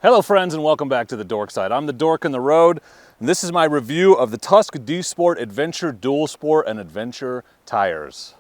Hello friends and welcome back to the Dork side. I'm the Dork in the road and this is my review of the Tusk D Sport Adventure Dual Sport and Adventure tires.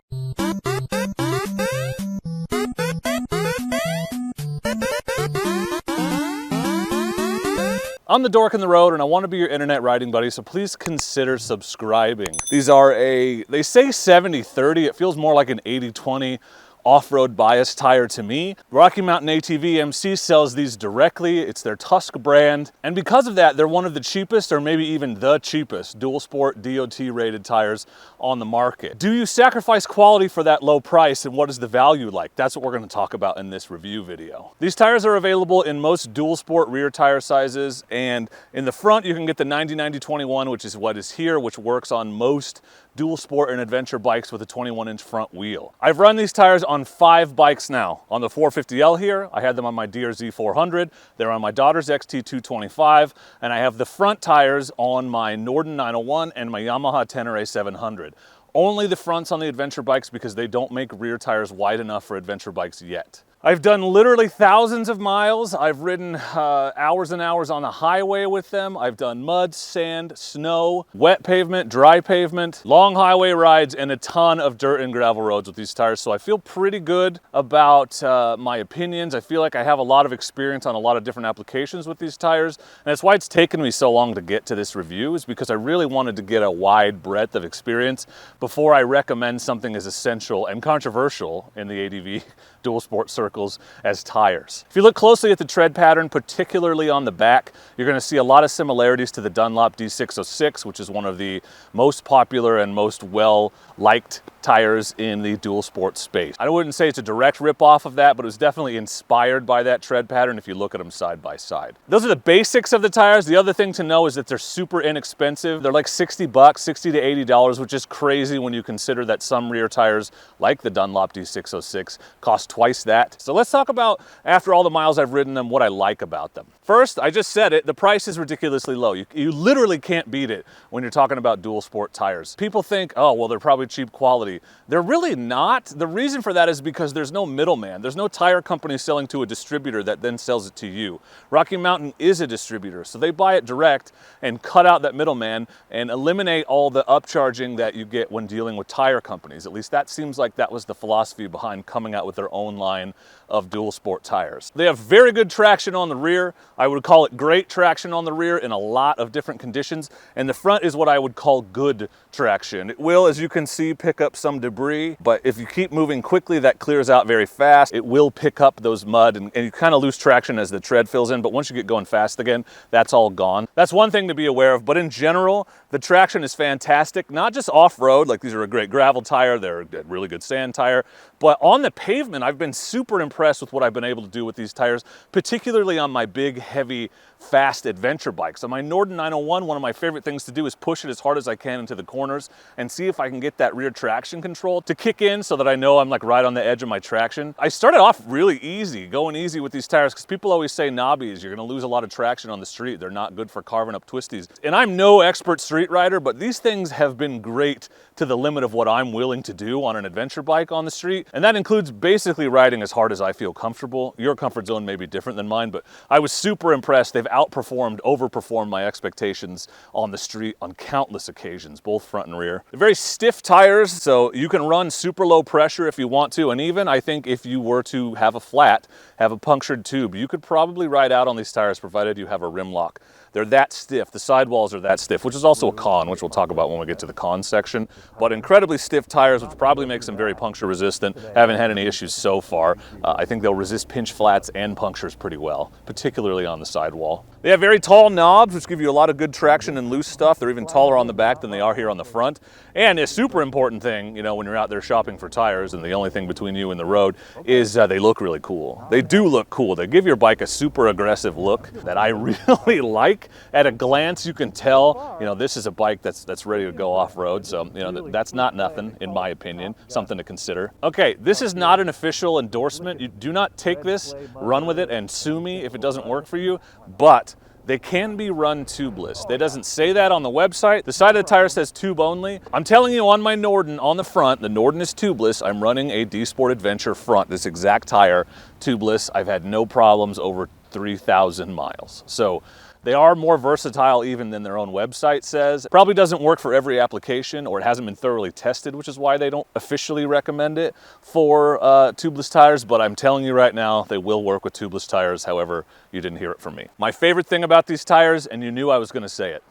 I'm the Dork in the road and I want to be your internet riding buddy, so please consider subscribing. These are they say 70-30, it feels more like an 80-20 off-road bias tire to me. Rocky Mountain ATV MC sells these directly. It's their Tusk brand. And because of that, they're one of the cheapest or maybe even the cheapest dual sport DOT rated tires on the market. Do you sacrifice quality for that low price, and what is the value like? That's what we're going to talk about in this review video. These tires are available in most dual sport rear tire sizes, and in the front you can get the 90-90-21, which is what is here, which works on most dual sport and adventure bikes with a 21-inch front wheel. I've run these tires on 5 bikes now. On the 450L here, I had them on my DRZ 400, they're on my daughter's XT225, and I have the front tires on my Norden 901 and my Yamaha Tenere 700. Only the fronts on the adventure bikes because they don't make rear tires wide enough for adventure bikes yet. I've done literally thousands of miles. I've ridden hours and hours on the highway with them. I've done mud, sand, snow, wet pavement, dry pavement, long highway rides, and a ton of dirt and gravel roads with these tires. So I feel pretty good about my opinions. I feel like I have a lot of experience on a lot of different applications with these tires. And that's why it's taken me so long to get to this review, is because I really wanted to get a wide breadth of experience before I recommend something as essential and controversial in the ADV dual sport circles as tires. If you look closely at the tread pattern, particularly on the back, you're going to see a lot of similarities to the Dunlop D606, which is one of the most popular and most well-liked tires in the dual sport space. I wouldn't say it's a direct rip-off of that, but it was definitely inspired by that tread pattern if you look at them side by side. Those are the basics of the tires. The other thing to know is that they're super inexpensive. They're like 60 bucks, $60 to $80, which is crazy when you consider that some rear tires, like the Dunlop D606, cost twice that. So let's talk about, after all the miles I've ridden them, what I like about them. First, I just said it, the price is ridiculously low. You literally can't beat it when you're talking about dual sport tires. People think, oh, well, they're probably cheap quality. They're really not. The reason for that is because there's no middleman. There's no tire company selling to a distributor that then sells it to you. Rocky Mountain is a distributor, so they buy it direct and cut out that middleman and eliminate all the upcharging that you get when dealing with tire companies. At least that seems like that was the philosophy behind coming out with their own line of dual sport tires. They have very good traction on the rear. I would call it great traction on the rear in a lot of different conditions, and the front is what I would call good traction. It will, as you can see, pick up some debris, but if you keep moving quickly, that clears out very fast. It will pick up those mud, and you kind of lose traction as the tread fills in, but once you get going fast again, that's all gone. That's one thing to be aware of, but in general, the traction is fantastic, not just off-road, like these are a great gravel tire, they're a really good sand tire, but on the pavement, I've been super impressed with what I've been able to do with these tires, particularly on my big, heavy, fast adventure bikes. On my Norden 901, one of my favorite things to do is push it as hard as I can into the corners and see if I can get that rear traction control to kick in so that I know I'm like right on the edge of my traction. I started off really easy, going easy with these tires, because people always say knobbies, you're going to lose a lot of traction on the street. They're not good for carving up twisties. And I'm no expert street rider, but these things have been great to the limit of what I'm willing to do on an adventure bike on the street. And that includes basically riding as hard as I feel comfortable. Your comfort zone may be different than mine, but I was super impressed. They've outperformed, overperformed my expectations on the street on countless occasions, both front and rear. They're very stiff tires, so you can run super low pressure if you want to, and even I think if you were to have a flat, have a punctured tube, you could probably ride out on these tires provided you have a rim lock. They're that stiff, the sidewalls are that stiff, which is also a con, which we'll talk about when we get to the con section, but incredibly stiff tires, which probably makes them very puncture resistant. Haven't had any issues so far. I think they'll resist pinch flats and punctures pretty well, particularly on the sidewall. They have very tall knobs, which give you a lot of good traction and loose stuff. They're even taller on the back than they are here on the front. And a super important thing, you know, when you're out there shopping for tires and the only thing between you and the road is they look really cool. They do look cool. They give your bike a super aggressive look that I really like. At a glance, you can tell, you know, this is a bike that's ready to go off-road. So, you know, that's not nothing, in my opinion, something to consider. Okay, this is not an official endorsement. You do not take this, run with it, and sue me if it doesn't work for you, but They can be run tubeless. It doesn't say that on the website. The side of the tire says tube only. I'm telling you on my Norden, on the front, the Norden is tubeless. I'm running a D Sport Adventure front, this exact tire, tubeless. I've had no problems over 3,000 miles. So they are more versatile even than their own website says. Probably doesn't work for every application, or it hasn't been thoroughly tested, which is why they don't officially recommend it for tubeless tires, but I'm telling you right now, they will work with tubeless tires. However, you didn't hear it from me. My favorite thing about these tires, and you knew I was gonna say it,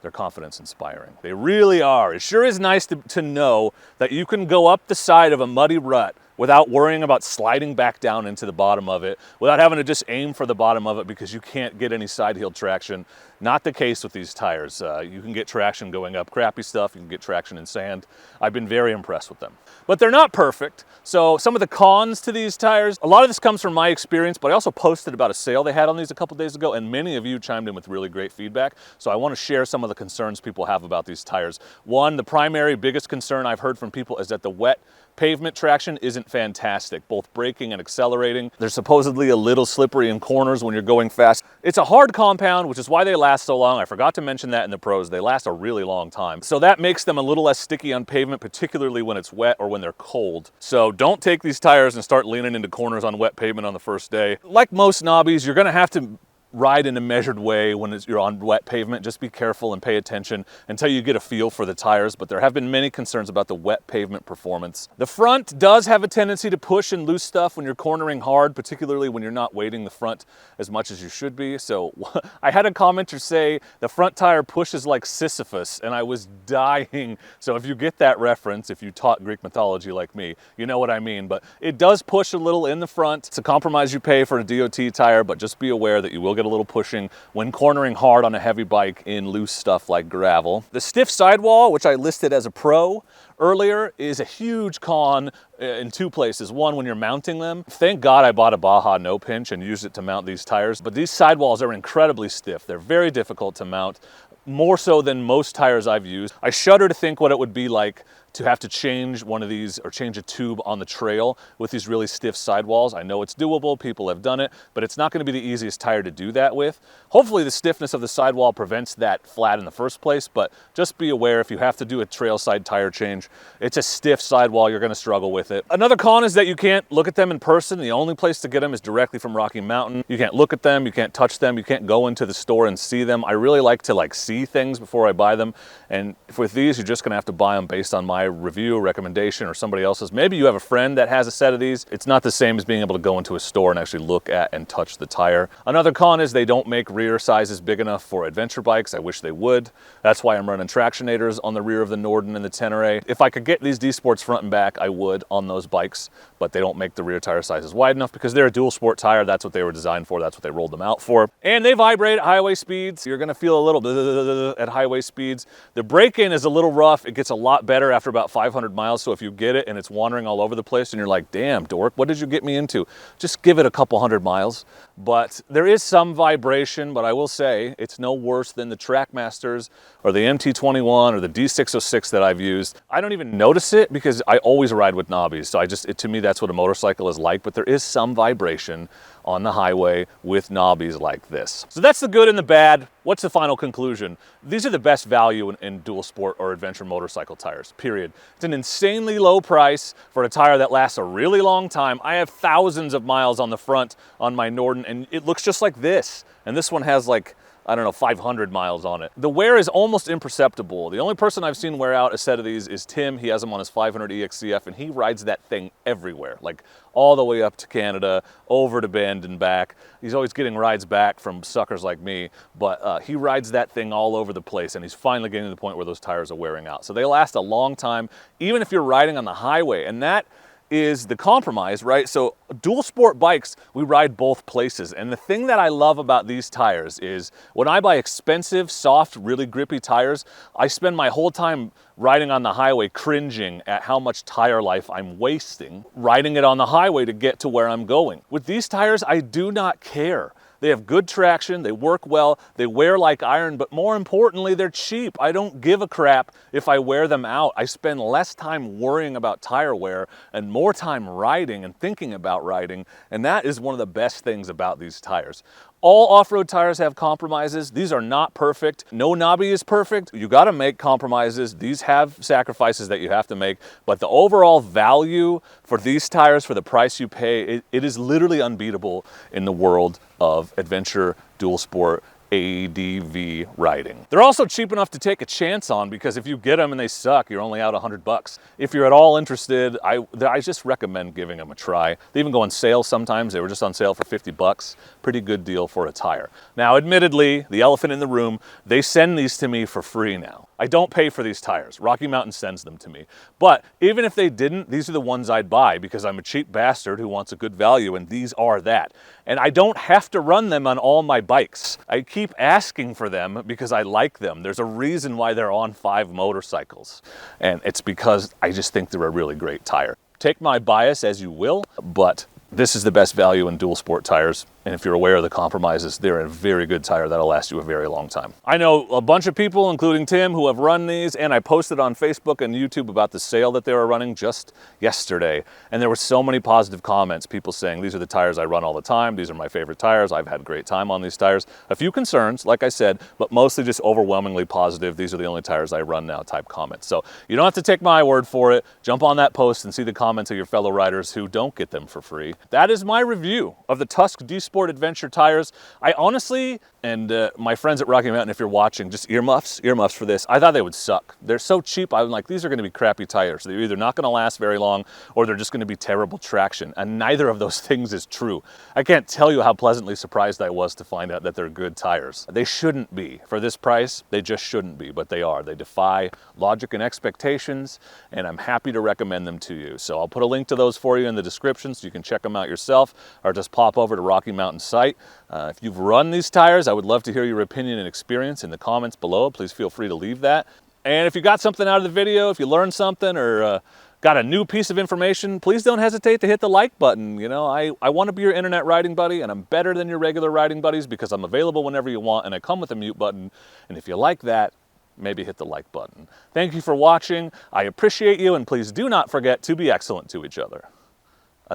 they're confidence inspiring. They really are. It sure is nice to know that you can go up the side of a muddy rut without worrying about sliding back down into the bottom of it, without having to just aim for the bottom of it because you can't get any side heel traction. Not the case with these tires. You can get traction going up crappy stuff, you can get traction in sand. I've been very impressed with them. But they're not perfect. So some of the cons to these tires, a lot of this comes from my experience, but I also posted about a sale they had on these a couple days ago, and many of you chimed in with really great feedback. So I want to share some of the concerns people have about these tires. One, the primary biggest concern I've heard from people is that the wet pavement traction isn't fantastic, both braking and accelerating. They're supposedly a little slippery in corners when you're going fast. It's a hard compound, which is why they last so long. I forgot to mention that in the pros. They last a really long time. So that makes them a little less sticky on pavement, particularly when it's wet or when they're cold. So don't take these tires and start leaning into corners on wet pavement on the first day. Like most knobbies, you're gonna have to ride in a measured way when you're on wet pavement. Just be careful and pay attention until you get a feel for the tires, but there have been many concerns about the wet pavement performance. The front does have a tendency to push and loose stuff when you're cornering hard, particularly when you're not weighting the front as much as you should be. So I had a commenter say the front tire pushes like Sisyphus, and I was dying. So if you get that reference, if you taught Greek mythology like me, you know what I mean. But it does push a little in the front. It's a compromise you pay for a DOT tire, but just be aware that you will get a little pushing when cornering hard on a heavy bike in loose stuff like gravel. The stiff sidewall, which I listed as a pro earlier, is a huge con in two places. One, when you're mounting them. Thank God I bought a Baja no pinch and used it to mount these tires, but these sidewalls are incredibly stiff. They're very difficult to mount, more so than most tires I've used. I shudder to think what it would be like to have to change one of these or change a tube on the trail with these really stiff sidewalls. I know it's doable, people have done it, but it's not gonna be the easiest tire to do that with. Hopefully the stiffness of the sidewall prevents that flat in the first place, but just be aware if you have to do a trail side tire change, it's a stiff sidewall, you're gonna struggle with it. Another con is that you can't look at them in person. The only place to get them is directly from Rocky Mountain. You can't look at them, you can't touch them, you can't go into the store and see them. I really like to see things before I buy them, and with these, you're just gonna have to buy them based on my review, recommendation, or somebody else's. Maybe you have a friend that has a set of these. It's not the same as being able to go into a store and actually look at and touch the tire. Another con is they don't make rear sizes big enough for adventure bikes. I wish they would. That's why I'm running Tractionators on the rear of the Norden and the Tenere. If I could get these D Sports front and back, I would on those bikes, but they don't make the rear tire sizes wide enough because they're a dual sport tire. That's what they were designed for. That's what they rolled them out for. And they vibrate at highway speeds. You're gonna feel a little at highway speeds. The break-in is a little rough. It gets a lot better after about 500 miles, so if you get it and it's wandering all over the place and you're like, damn, Dork, what did you get me into? Just give it a couple hundred miles. But there is some vibration, but I will say it's no worse than the Trackmasters or the MT21 or the D606 that I've used. I don't even notice it because I always ride with knobbies, so to me, that's what a motorcycle is like, but there is some vibration on the highway with knobbies like this. So that's the good and the bad. What's the final conclusion? These are the best value in dual sport or adventure motorcycle tires, period. It's an insanely low price for a tire that lasts a really long time. I have thousands of miles on the front on my Norden, and it looks just like this. And this one has like, I don't know, 500 miles on it. The wear is almost imperceptible. The only person I've seen wear out a set of these is Tim. He has them on his 500 EXCF, and he rides that thing everywhere, like all the way up to Canada, over to Bend and back. He's always getting rides back from suckers like me, but he rides that thing all over the place, and he's finally getting to the point where those tires are wearing out. So they last a long time, even if you're riding on the highway, and that is the compromise, right? So dual sport bikes, we ride both places. And the thing that I love about these tires is when I buy expensive, soft, really grippy tires, I spend my whole time riding on the highway cringing at how much tire life I'm wasting riding it on the highway to get to where I'm going. With these tires, I do not care. They have good traction, they work well, they wear like iron, but more importantly, they're cheap. I don't give a crap if I wear them out. I spend less time worrying about tire wear and more time riding and thinking about riding, and that is one of the best things about these tires. All off-road tires have compromises. These are not perfect. No knobby is perfect. You got to make compromises. These have sacrifices that you have to make, but the overall value for these tires, for the price you pay, it is literally unbeatable in the world of adventure, dual sport, ADV riding. They're also cheap enough to take a chance on, because if you get them and they suck, you're only out $100. If you're at all interested, I just recommend giving them a try. They even go on sale sometimes. They were just on sale for $50. Pretty good deal for a tire. Now, admittedly, the elephant in the room, they send these to me for free now. I don't pay for these tires. Rocky Mountain sends them to me. But even if they didn't, these are the ones I'd buy, because I'm a cheap bastard who wants a good value, and these are that. And I don't have to run them on all my bikes. I keep asking for them because I like them. There's a reason why they're on 5 motorcycles. And it's because I just think they're a really great tire. Take my bias as you will, but this is the best value in dual sport tires. And if you're aware of the compromises, they're a very good tire that'll last you a very long time. I know a bunch of people, including Tim, who have run these, and I posted on Facebook and YouTube about the sale that they were running just yesterday. And there were so many positive comments, people saying, these are the tires I run all the time. These are my favorite tires. I've had a great time on these tires. A few concerns, like I said, but mostly just overwhelmingly positive. These are the only tires I run now type comments. So you don't have to take my word for it. Jump on that post and see the comments of your fellow riders who don't get them for free. That is my review of the Tusk D Sport Adventure tires. I honestly, and my friends at Rocky Mountain, if you're watching, just earmuffs for this. I thought they would suck. They're so cheap. I'm like, these are going to be crappy tires. They're either not going to last very long, or they're just going to be terrible traction. And neither of those things is true. I can't tell you how pleasantly surprised I was to find out that they're good tires. They shouldn't be. For this price, they just shouldn't be, but they are. They defy logic and expectations, and I'm happy to recommend them to you. So I'll put a link to those for you in the description so you can check them out yourself, or just pop over to Rocky Mountain site. If you've run these tires, I would love to hear your opinion and experience in the comments below. Please feel free to leave that. And if you got something out of the video, if you learned something, or got a new piece of information, please don't hesitate to hit the like button. You know, I want to be your internet riding buddy, and I'm better than your regular riding buddies because I'm available whenever you want, and I come with a mute button. And if you like that, maybe hit the like button. Thank you for watching. I appreciate you, and please do not forget to be excellent to each other.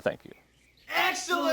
Thank you. Excellent!